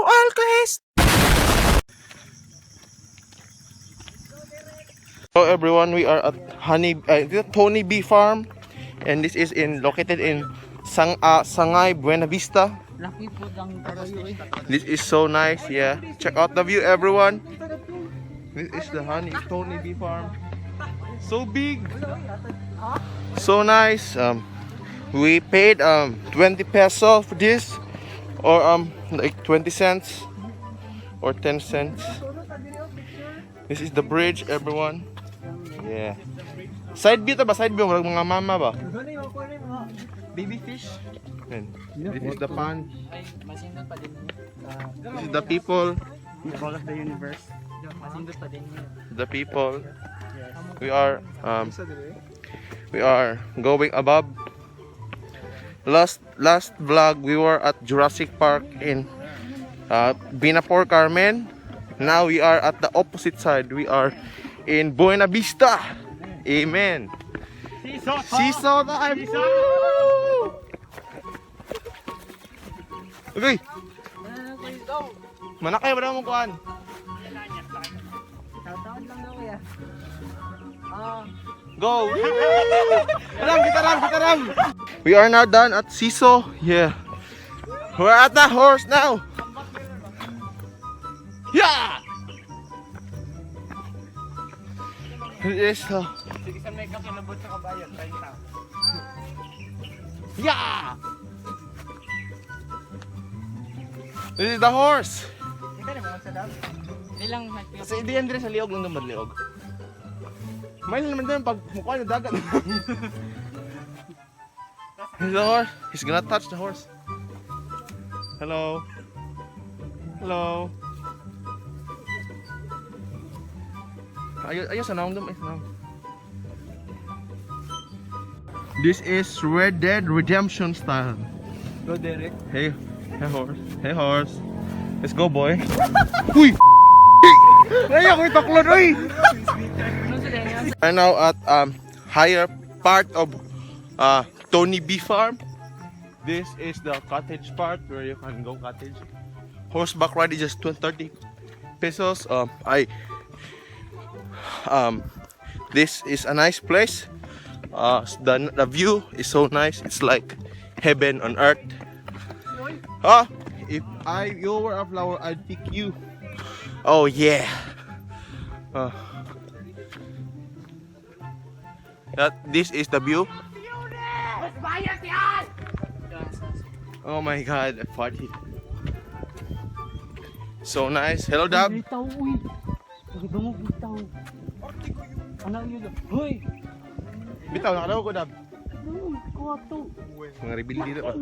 Alcahest! Hello everyone, we are at Tonybee farm, and this is located in Sangay, Buenavista. This is so nice, yeah. Check out the view, everyone. This is the Tonybee farm. So big, so nice. We paid 20 pesos for this, or like 20 cents or 10 cents. This is the bridge, everyone. Yeah. Side view ba? Side view, mga mama ba? Baby fish. And this is the pond. This is the people. The ball of the universe. The people. We are going above. Last vlog we were at Jurassic Park in Binapor, Carmen. Now we are at the opposite side. We are in Buenavista. Amen. Seesaw time. Okay. Manakay ba na mong kuhan? Go! Kita ram! We are now done at Seesaw. Yeah. We're at the horse now. Yeah! It is yeah! This is the horse. Kasi hindi yan din sa liog lang naman liog. May naman din pag mukha niya dagat. Here's the horse. He's gonna touch the horse. Hello. Hello. Ayos na dum. This is Red Dead Redemption style. Go Derek. Hey horse. Hey horse. Let's go, boy. Uy! Ay, ako'y taklon, uy! I'm now at higher part of Tonybee farm. This is the cottage part where you can go cottage. Horseback ride is just 30 pesos. This is a nice place. The view is so nice. It's like heaven on earth. If you were a flower, I'd pick you. Oh yeah. This is the view. Oh my God, I farted. So nice. Hello, Dab. Bitaw, nakalaw ko, Dab. Mga rebuild dito pa.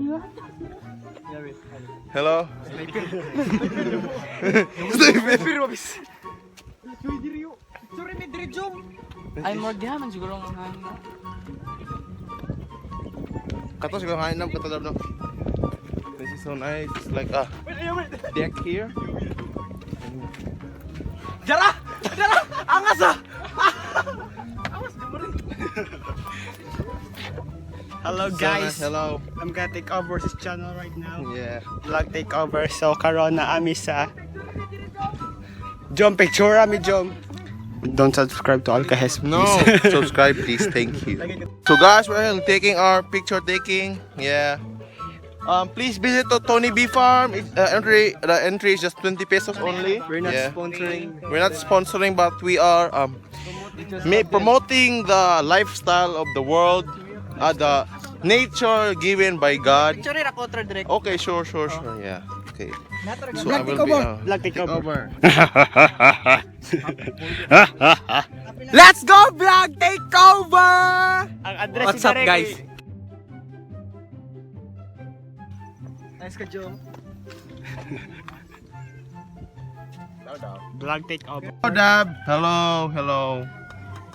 Hello. Sniper. Sorry, may direjom. Ay, more dihaman siguro ang hangin. Kato siguro hangin na kato, Dab, no? This is so nice. It's like a deck here. Jara! Angas ah! Hello guys. So nice. Hello. I'm gonna take over this channel right now. Yeah. Vlog takeover. So karon na ami sa Jom picture ami Jom. Don't subscribe to Alcahest, please. No, subscribe please. Thank you. So guys, we're taking our picture taking. Yeah. Please visit the Tonybee farm. The entry is just 20 pesos only. We're not Yeah. sponsoring. We're not sponsoring, but we are promoting the lifestyle of the world, the nature given by God. Okay, sure. Yeah. Okay. So I will be Vlog takeover. Let's go vlog takeover! Ang address What's up, guys? Nice ka, Jom. Vlog takeover. Hello, Dab.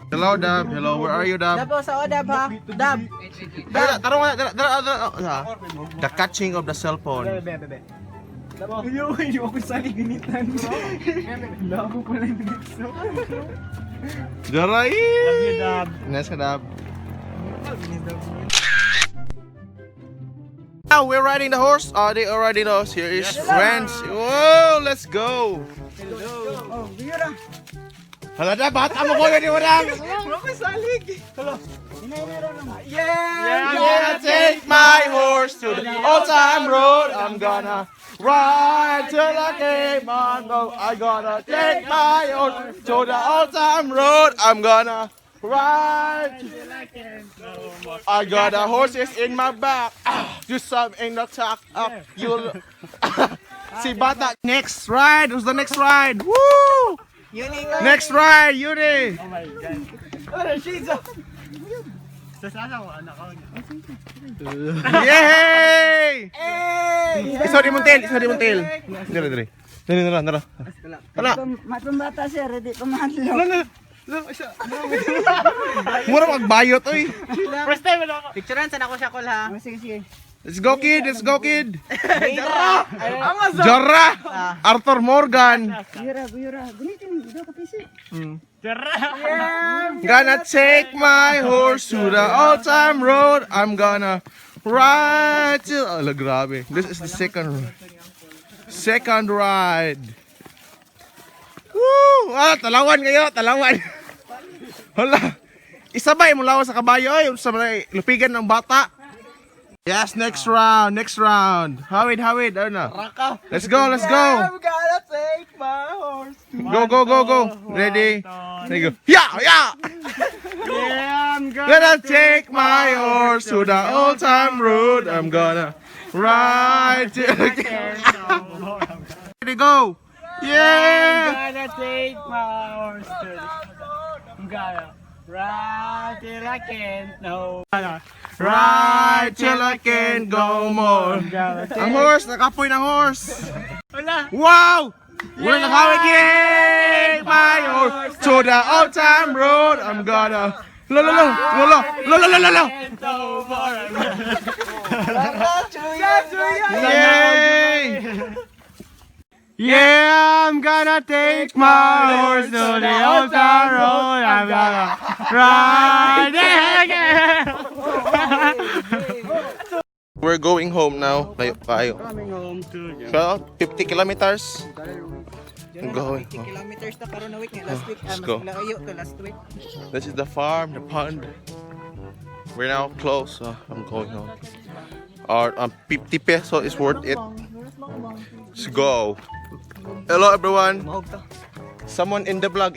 Hello, Dab. Hello, where are you, Dab? Dab sa Dab ha? Dab! The catching of the cell phone. Hindi ako sali ginitan. Labo pala yung binigso. Daray! Love you, Dab. Nice ka, Dab. Now we're riding the horse. They already know us. Here is friends. Whoa, let's go. Oh, bira. Hala na, bata mo ko yun yung lang. Wala ko salig. Hello. I'm gonna take my horse to the old time road. I'm gonna ride till I came on. I'm gonna take my horse to the old time road. I'm gonna ride. I got the horses in my back. Do some in the tuck up. You'll see bata. Next ride. Who's the next ride? Woo! Next ride, Yuri. Oh my God. Ano, Shiza? Sasama ko, anak ko. Yay! Isa di muntil, isa di muntil. Dira, dira. Nara. Tala. Matumbata siya, ready kumahadlo. Mura magbayot oy. First time wala ako. Picturean sana ko siya kol ha. Sige. Let's go kid, let's go kid. Amazon. Jara. Arthur Morgan. Buyura. Gunitin do ka pisi. Gonna take my horse to the old time road. I'm gonna ride till grabe. This is the second ride. Woo! Talawan kayo, talawan. Hala. Isabay mo lawas sa kabayo ay sabay lupigan ng bata. Yes, next round. Hawid, ano? Let's go. I'm gonna take my horse to Go. Ready? Go. Yeah. I'm Gonna take my horse to the old time road. I'm gonna ride till Ready, go. Yeah. gonna take my horse to I'm gonna ride till I can't no. Ride till I can't go more. Ang horse, nakapoy ng horse. Wala. Wow! We're nakawig. Yay! My horse to the old time road. I'm gonna Lolo. Yay! Yeah, I'm gonna take my horse to the old town road. I'm gonna ride it again. We're going home now. Layo tayo. Coming home to you. So, 50 kilometers. I'm going. 50 kilometers na karon na week last week. Let's go. Layo to last week. This is the farm, the pond. We're now close, so I'm going home. Or 50 peso is worth it. Let's go. Hello everyone. Someone in the vlog.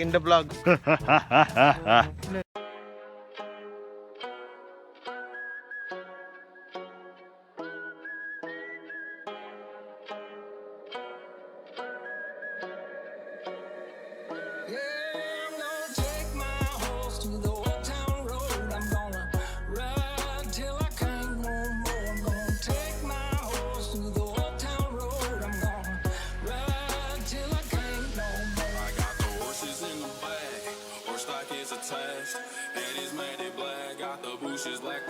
Attached. Head is made it black, got the bushes black.